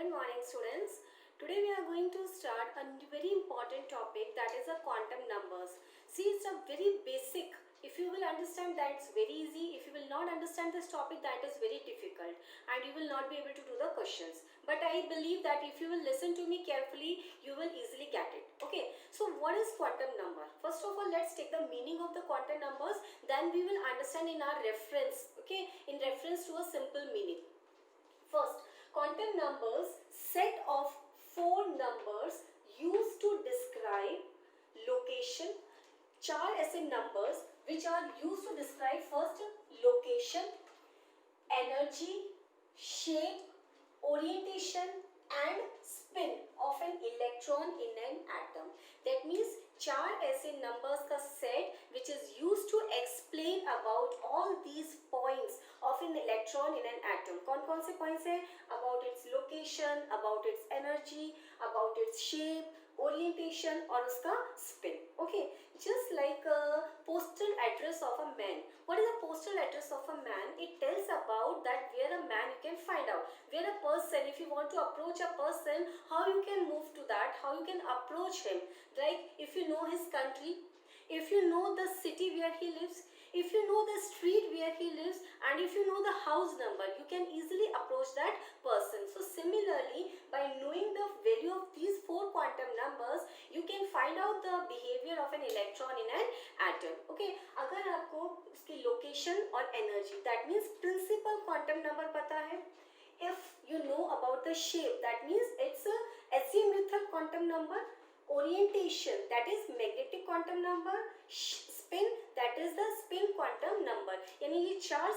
Good morning, students. Today we are going to start a very important topic, that is a quantum numbers. See, it's a very basic. If you will understand that, it's very easy. If you will not understand this topic, that is very difficult and you will not be able to do the questions. But I believe that if you will listen to me carefully, you will easily get it. Okay, so what is quantum number? First of all, let's take the meaning of the quantum numbers. Then we will understand in our reference, okay, in reference to a simple meaning. First, quantum numbers, set of four numbers used to describe location. चार ऐसे numbers which are used to describe first location, energy, shape, orientation and spin of an electron in an atom. That means चार ऐसे numbers का set which is used to explain about all these points of an electron in an atom. कौन कौन से points हैं? About its location, about its energy, about its shape, orientation और उसका spin. Okay, just like a postal address of a man. What is a postal address of a man? It tells about that where a man you can find out. Where a person, if you want to approach a person, how you can move to that, how you can approach him. Like if you know his country, if you know the city where he lives, if you know the street where he lives, and if you know the house number, you can easily approach that person. So similarly, by knowing the value of these four quantum numbers, you can find out the behavior of an electron in an atom. Okay, अगर आपको उसकी location और energy, that means principal quantum number पता है. If you know about the shape, that means it's a azimuthal quantum number. Orientation, that is magnetic quantum number. Spin, that is the spin quantum number. यानी ये चार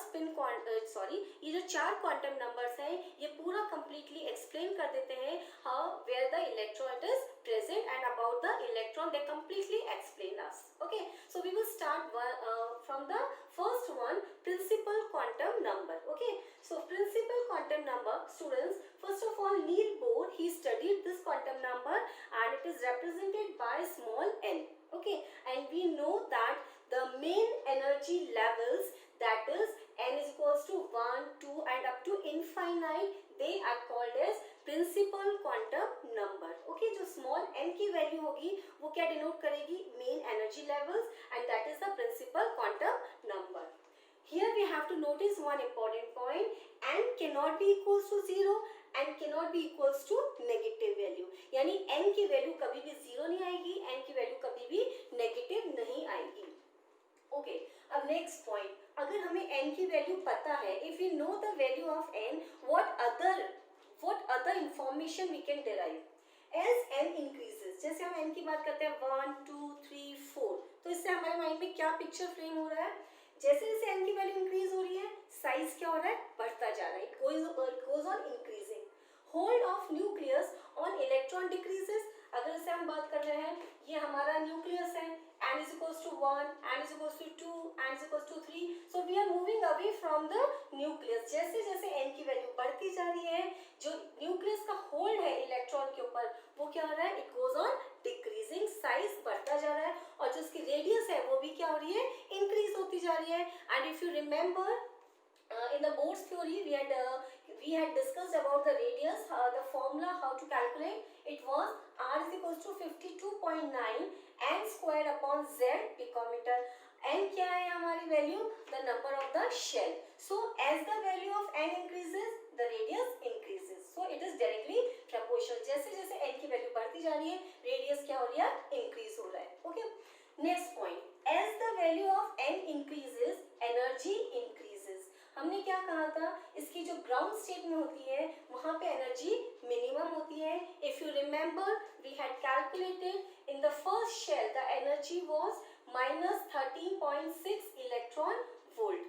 ये जो चार quantum numbers हैं, ये पूरा completely explain कर देते हैं how where the electron is present and about the electron, they completely explain us. Okay, so we will start from the first one, principal quantum number. Okay, so principal quantum number, students, first of all, Niels Bohr, he studied this quantum number and it is represented by small n. Okay, and we know that the main energy levels, that is n is equals to 1, 2 and up to infinite, they are called as principal quantum number. Okay, जो small n की value होगी वो क्या denote करेगी? Main energy levels, and that is the principal quantum number. Here we have to notice one important point: n cannot be equals to 0 and cannot be equals to negative value. यानी n की value कभी भी 0 नहीं आएगी, n की value कभी भी negative नहीं आएगी. ओके, अब नेक्स्ट पॉइंट, अगर हमें n की वैल्यू पता है, if you know the value of n, what other information we can derive? As n increases, जैसे हम n की बात करते हैं 1, 2, 3, 4, तो इससे हमारे माइंड में क्या पिक्चर फ्रेम हो रहा है? जैसे जैसे n की वैल्यू इंक्रीज हो रही है, साइज क्या हो रहा है? बढ़ता जा रहा है. It goes on increasing. Hold of nucleus on electron decreases. अगर इसे हम बात कर रहे हैं, ये हमारा न्यूक्लियस है, n is equals to 1, n is equals to 2, n is equals to 3. So we are moving away from the nucleus. जैसे जैसे n की वैल्यू बढ़ती जा रही है, जो न्यूक्लियस का होल्ड है इलेक्ट्रॉन के ऊपर, वो क्या हो रहा है? It goes on decreasing. Size बढ़ता जा रहा है और जो उसकी रेडियस है वो भी क्या हो रही है? इंक्रीज होती जा रही है. And if you remember, in the Bohr's theory we had discussed about the radius, the formula how to calculate. It was r is equals to 52.9 n square upon z picometer. n क्या है हमारी value? the number of the shell. So as the value of n increases, the radius increases. So it is directly proportional. जैसे जैसे n की value बढ़ती जा रही है, रेडियस क्या हो रही है? इंक्रीज हो रहा है. Okay, next point, as the value of n increases, energy increases. हमने क्या कहा था? इसकी जो ग्राउंड स्टेट में होती है वहां पे एनर्जी मिनिमम होती है. If you remember, we had calculated in the first shell the energy was -13.6 electron volt,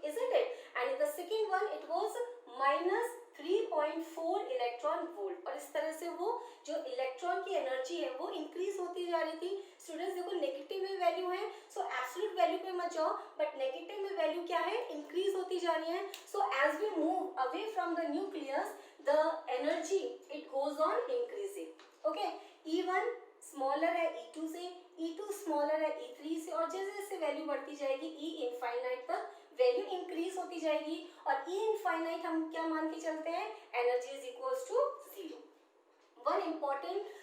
isn't it? And in the second one it was -3.4 electron volt. और इस तरह से वो जो इलेक्ट्रॉन की एनर्जी है वो इंक्रीज होती जा रही थी. स्टूडेंट्स देखो, नेगेटिव में वैल्यू है, सो एब्सोल्यूट वैल्यू पे मत जाओ, बट नेगेटिव में वैल्यू क्या है? इंक्रीज होती जा रही है. So as we move away from the nucleus, the energy it goes on increasing. Okay, E1 smaller है E2 से, E2 स्मॉलर है E3 से, और जैसे जैसे वैल्यू बढ़ती जाएगी E इनफाइनाइट तक वैल्यू इंक्रीज होती जाएगी. और E इनफाइनाइट हम क्या मान के चलते हैं? Energy is equals to 0. important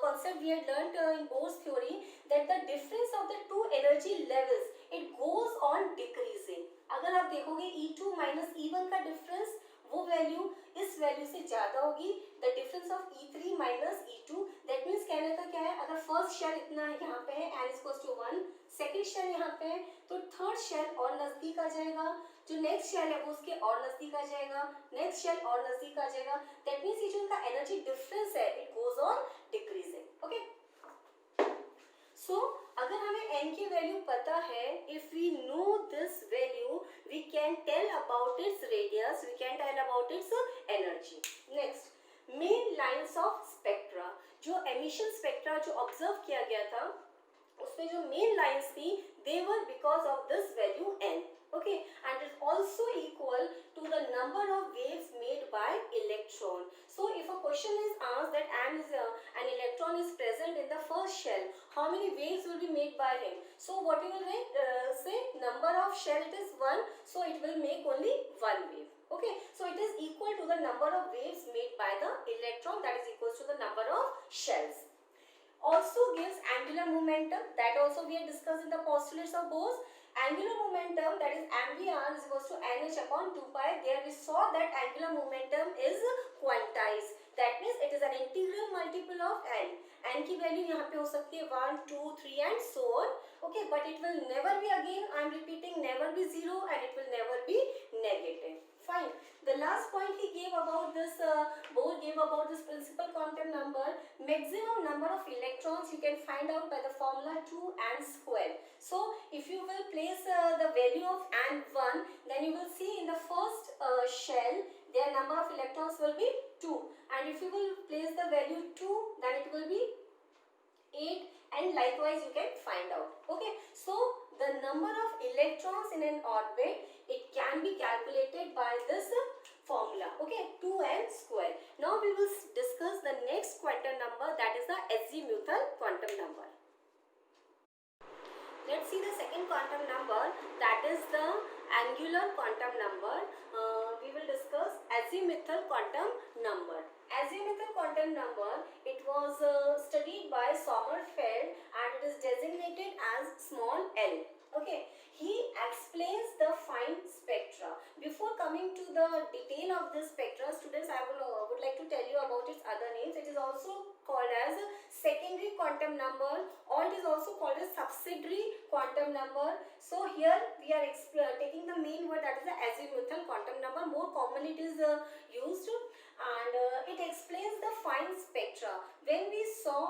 concept we had learned in Bohr's theory, that the difference of the two energy levels, it goes on decreasing. अगर आप देखोगे E2 माइनस E1 का डिफरेंस, वो वैल्यू इस वैल्यू से ज्यादा होगी, the difference of E3 minus E2. That means कहने का क्या है, अगर फर्स्ट शेल इतना यहाँ पे है n equals to 1, second shell यहाँ पे है, तो थर्ड शेल और नजदीक आ जाएगा, जो नेक्स्ट शेल है वो उसके और नजदीक आ जाएगा, नेक्स्ट शेल और नजदीक आ जाएगा. दैट मीन्स ये जो इनका एनर्जी डिफरेंस है, it goes on decreasing. Okay, so अगर हमें n की वैल्यू पता है, if we know this value, we can tell about its radius, we can tell about its energy. Next, main lines of spectra. जो emission spectra जो observe किया गया था, उसमें जो मेन लाइंस थी, they were because of this value n. Okay, and it's also equal to the number of waves made by electron. So if a question is asked that an electron is present in the first shell, how many waves will be made by him? So what you will say, number of shell, it is 1, so it will make only one wave. Okay, so it is equal to the number of waves made by the electron, that is equal to the number of shells. Also gives angular momentum, that also we have discussed in the postulates of Bohr's. Angular momentum, that is mvr is equals to nh upon 2 pi. There we saw that angular momentum is quantized. That means it is an integral multiple of n. n की value यहाँ पे हो सकती है 1, 2, 3 and so on. Okay, but it will never be, again I am repeating, never be 0 and it will never be negative. Fine. The last point he gave about this, Bohr gave about this principal quantum number, maximum number of electrons you can find out by the formula 2n square. So if you will place the value of n1, then you will see in the first shell their number of electrons will be 2, and if you will place the value 2, then it will be 8, and likewise you can find out. Okay, so the number of electrons in an orbit, it can be calculated by this formula. Okay, 2n square. Now we will discuss the next quantum number, that is the azimuthal quantum number. Let's see the second quantum number, that is the angular quantum number. We will discuss azimuthal quantum number. Azimuthal quantum number, it was studied by Sommerfeld and it is designated as small l. Okay, he explains the fine spectra. Before coming to the detail of this spectra, students, I would like to tell you about its other names. It is also called as secondary quantum number, or it is also called as subsidiary quantum number. So here we are taking the main word, that is the azimuthal quantum number. More commonly it is used, and it explains the fine spectra. When we saw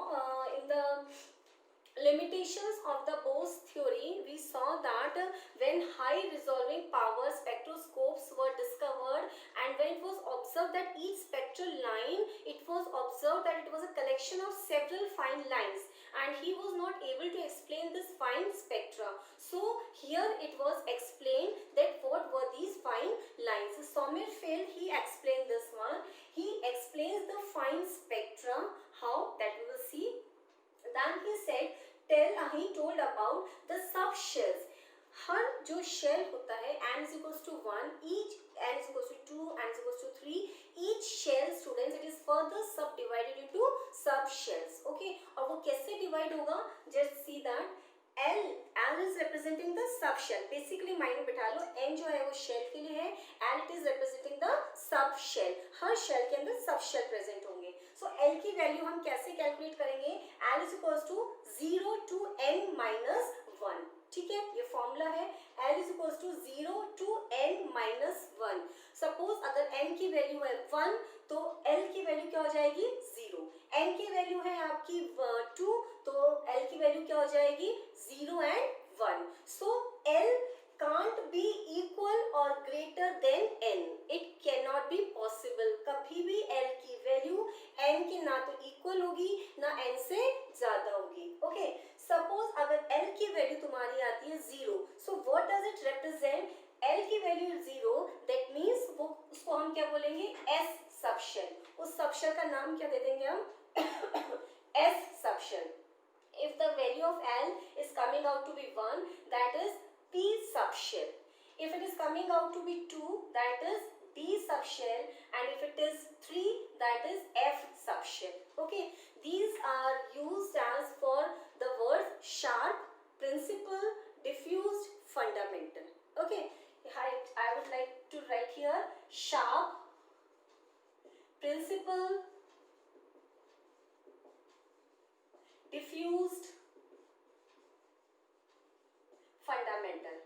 in the limitations of the Bohr's theory, we saw that when high resolving power spectroscopes were discovered, and when it was observed that each spectral line, it was observed that it was a collection of several fine lines, and he was not able to explain this fine spectra. So here it was explained that what were these fine lines. Sommerfeld, he explained this one. He explains the fine spectra. How? That we will see. Then he said, he told about the subshells. हर जो shell होता है, n is equals to 1, each n is equals to 2, n is equals to 3, each shell, students, it is further subdivided into subshells. Okay, और वो कैसे divide होगा? Just see that L is representing the subshell. Basically mind में बिठा लो, n जो है वो shell के लिए है, and it is representing the subshell. हर शेल के अंदर subshell present होंगे. So L की वैल्यू हम कैसे कैलकुलेट करेंगे? L is equals to 0 to n minus 1. ठीक है, ये फॉर्मूला है. L is equals to 0 to n minus 1. Suppose अगर n की वैल्यू है 1, तो L की वैल्यू क्या हो जाएगी? 0. n की वैल्यू है आपकी 2, तो L की वैल्यू क्या हो जाएगी? 0 and 1. So L can't be equal or greater than n. It cannot be possible. कभी भी L की वैल्यू n की ना तो इक्वल होगी, ना n से ज्यादा होगी. ओके, सपोज अगर L की वैल्यू तुम्हारी आती है 0, so what does it represent? L की वैल्यू 0, that means वो उसको हम क्या बोलेंगे? S subshell. उस सबशेल का नाम क्या दे देंगे हम? S subshell. If the value of L is coming out to be 1, that is P subshell. If it is coming out to be 2, that is D subshell, and if it is 3, that is F subshell. Okay, these are used as for the words sharp, principal, diffused, fundamental. Okay, I would like to write here sharp, principal, diffused, fundamental.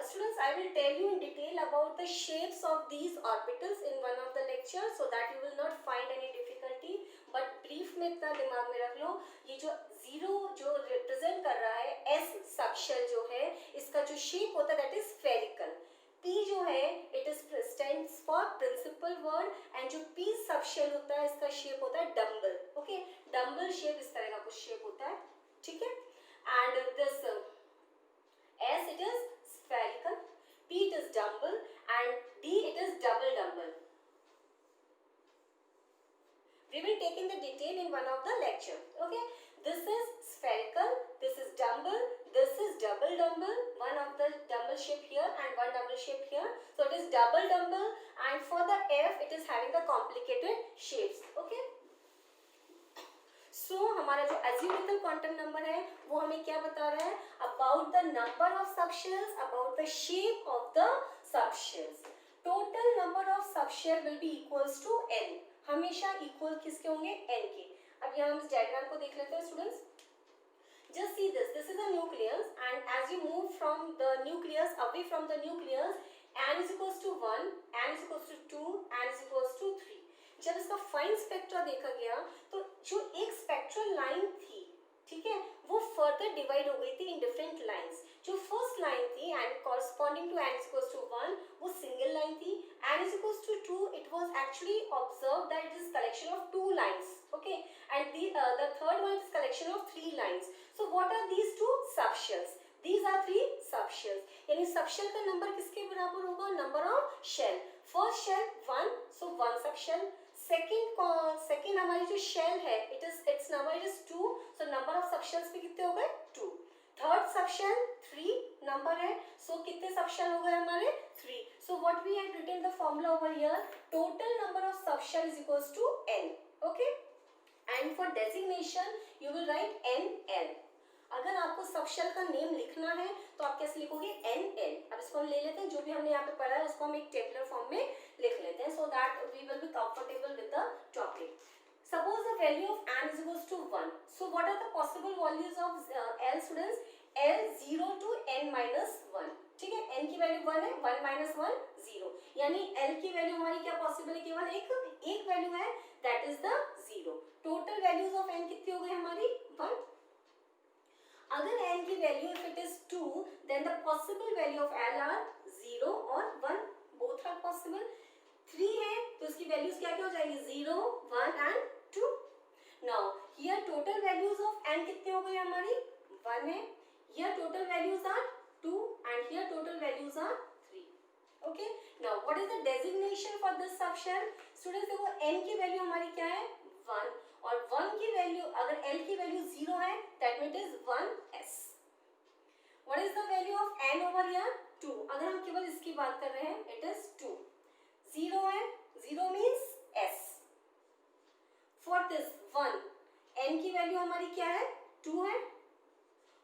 Students, I will tell you in detail about the shapes of these orbitals in one of the lectures so that you will not find any difficulty. But brief में इतना दिमाग में रख लो, ये जो zero जो represent कर रहा है एस सबशेल जो है, इसका जो शेप होता है दैट इज स्फेरिकल. P जो है it is stands for principal word and जो P सबशेल होता है इसका शेप होता है डम्बल. ओके, डम्बल शेप इस तरह का कुछ शेप होता है. ठीक है, and this S it is spherical, P it is dumbbell and D it is double dumbbell. We will take in the detail in one of the lecture. Okay, this is spherical, this is dumbbell, this is double dumbbell, one of the dumbbell shape here and one dumbbell shape here. So it is double dumbbell and for the F it is having the complicated shapes. Okay. So हमारा जो azimuthal quantum number है वो हमें क्या बता रहा है about the number of subshells, about the shape of the subshells. Total number of subshell will be equals to n. हमेशा equal किसके होंगे n के. अब यहाँ हम इस diagram को देख लेते हैं students. Just see this. This is a nucleus and as you move from the nucleus away from the nucleus, n is equals to 1, n is equals to 2, n is equals to 3. जब इसका fine spectra देखा गया तो जो एक spectral line थी, ठीक है, वो फर्दर डिवाइड हो गई थी इन डिफरेंट लाइंस. जो फर्स्ट लाइन थी and corresponding to n equals to 1 वो सिंगल लाइन थी. n is equals to 2 it was actually observe that it is collection of 2 lines. Okay, and the third one is collection of 3 lines. So what are these two subshells? These are 3 subshells. यानी subshell का number किसके बराबर होगा? Number of shell. First shell 1, so 1 subshell. Second हमारी जो shell है it's number is 2, so number of subshells भी कितने हो गए? 2. थर्ड सबशेल 3 नंबर है, सो कितने सबशेल हो गए हमारे? 3. So what we have written the formula over here, total number of subshell is equals to n. Okay, and for designation you will write nl. अगर आपको सबशेल का नेम लिखना है तो आप कैसे लिखोगे? NL. अब इसको हम ले लेते हैं, जो भी हमने यहाँ पे पढ़ा है उसको हम एक टेबुलर फॉर्म में लिख लेते हैं so that we will be comfortable with the topic. Suppose the value of n is equals to 1. So what are the possible values of L students? L 0 to n minus 1. ठीक है, n की value 1 है, 1 minus 1 0. यानी L की value हमारी क्या possible है? केवल एक वैल्यू है, that is the 0. Total values of n कितनी हो गई हमारी? 1. अगर n की value if it is 2 then the possible value of L are 0 और 1, both are possible. 3 है तो इसकी वैल्यूज क्या क्या हो जाएगी? 0, 1 and 2. Now here total values of n कितने हो गए हमारी? 1 है. Here total values are 2 and here total values are 3. Okay. Now what is the designation for this subshell? Students देखो n की वैल्यू हमारी क्या है? 1 और 1 की वैल्यू अगर L की वैल्यू 0 है that mean it is 1s. What is the value of n over here? 2. अगर हम केवल इसकी बात कर रहे हैं इट इज 2. 0 है, 0 means s. For this 1 n की वैल्यू हमारी क्या है? 2 है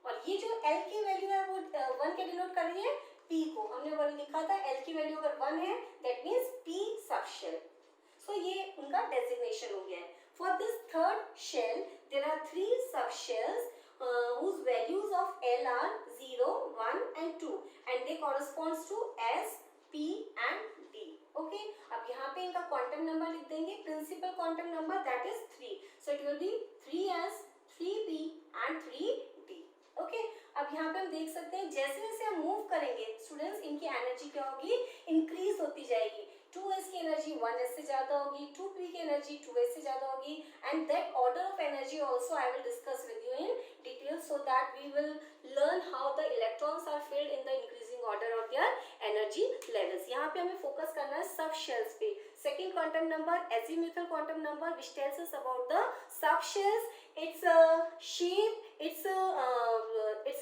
और ये जो L की वैल्यू है वो 1 के डिनोट कर रही है P को. हमने वो लिखा था L की वैल्यू अगर 1 है दैट मींस P सबशेल. सो ये उनका डेजिग्नेशन हो गया है. For this third shell, there are 3 subshells whose values of L are 0, 1 and 2 and they corresponds to S, P and D. Okay, अब यहाँ पे इनका quantum number लिख देंगे. Principal quantum number that is 3. So it will be 3S, 3P and 3D. Okay, अब यहाँ पे हम देख सकते हैं जैसे जैसे हम मूव करेंगे स्टूडेंट्स इनकी एनर्जी क्या होगी? इंक्रीज होती जाएगी. 2s की एनर्जी 1s से ज्यादा होगी, 2p की एनर्जी 2s से ज्यादा होगी and that order of energy also I will discuss with you in detail so that we will learn how the electrons are filled in the increasing order of their energy levels. यहाँ पे हमें focus करना है सब shells पे. Second quantum number, azimuthal quantum number, which tells us about the subshells, its shape, its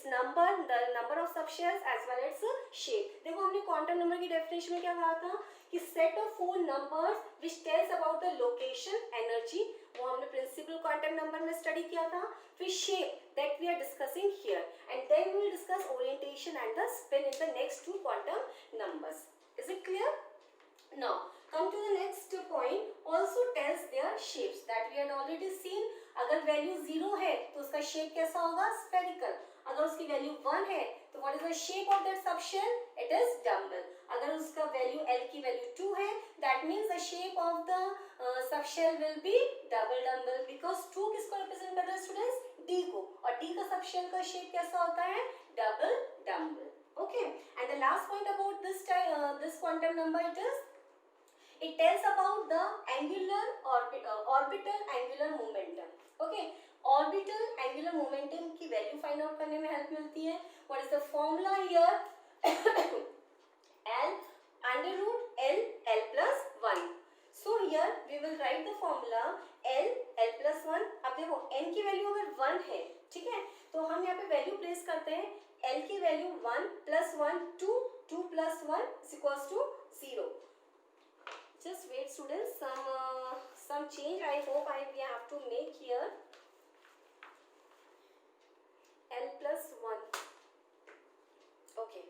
number, the number of subshells as well as shape. देखो हमने quantum number की definition में क्या कहा था कि set of four numbers which tells about the location, energy, वो हमने principal quantum number में study किया था. फिर shape that we are discussing here, and then we will discuss orientation and the spin in the next two quantum numbers. Is it clear? Now come to the next point, also tells their shapes that we had already seen. अगर value 0 है तो उसका shape कैसा होगा, spherical. अगर उसकी value 1 है तो what is the shape of that subshell, it is dumbbell. अगर उसका वैल्यू L की वैल्यू 2 है, that means the shape of the subshell will be double dumbbell, because 2 किसको रिप्रेजेंट कर रहा है स्टूडेंट्स, D को, और D का सबशेल का शेप कैसा होता है, double dumbbell. Okay, and the last point about this quantum number, it tells about the orbital angular momentum. Okay, orbital angular momentum की वैल्यू फाइंड आउट करने में हेल्प मिलती है. What is the formula here? L under root L plus 1. So here we will write the formula L plus 1. अब देखो n की value अगर 1 है, ठीक है, तो हम यहाँ पे वैल्यू प्लेस करते हैं. L की value 1 plus 1 2, 2 plus 1 is equals to 0. Just wait students, some change I hope we have to make here. L plus 1. Okay.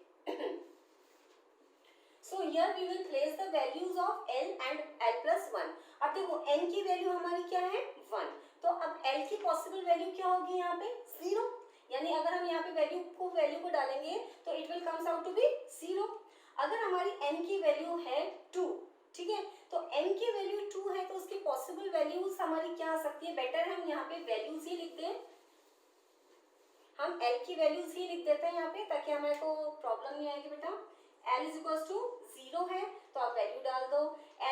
So here we will place the values of L and L plus 1. अब देखो n की value हमारी क्या है, 1. तो अब L की possible value क्या होगी यहाँ पे, 0. यानी अगर हम यहाँ पे वैल्यू को डालेंगे तो it will comes out to be 0. अगर हमारी n की वैल्यू है 2, ठीक है, तो n की वैल्यू 2 है तो उसकी पॉसिबल वैल्यूज हमारी क्या आ सकती है, बेटर हम यहाँ पे वैल्यूज ही लिख दें. हम L की वैल्यूज ही लिख देते हैं यहाँ पे ताकि हमारे को प्रॉब्लम नहीं आएगी बेटा. L इज इक्वल्स टू 0 है तो आप वैल्यू डाल दो.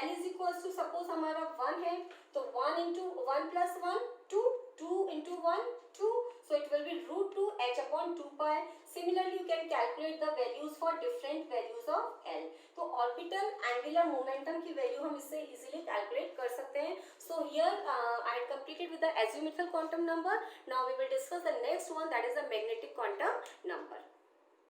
L is equals to suppose हमारा 1 है तो 1 into 1 plus 1 2, 2 into 1 2, so it will be root 2 h upon 2 pi. Similarly you can calculate the values for different values of L. तो orbital angular momentum की value हम इससे easily calculate कर सकते हैं. So here I had completed with the azimuthal quantum number. Now we will discuss the next one, that is the magnetic quantum number.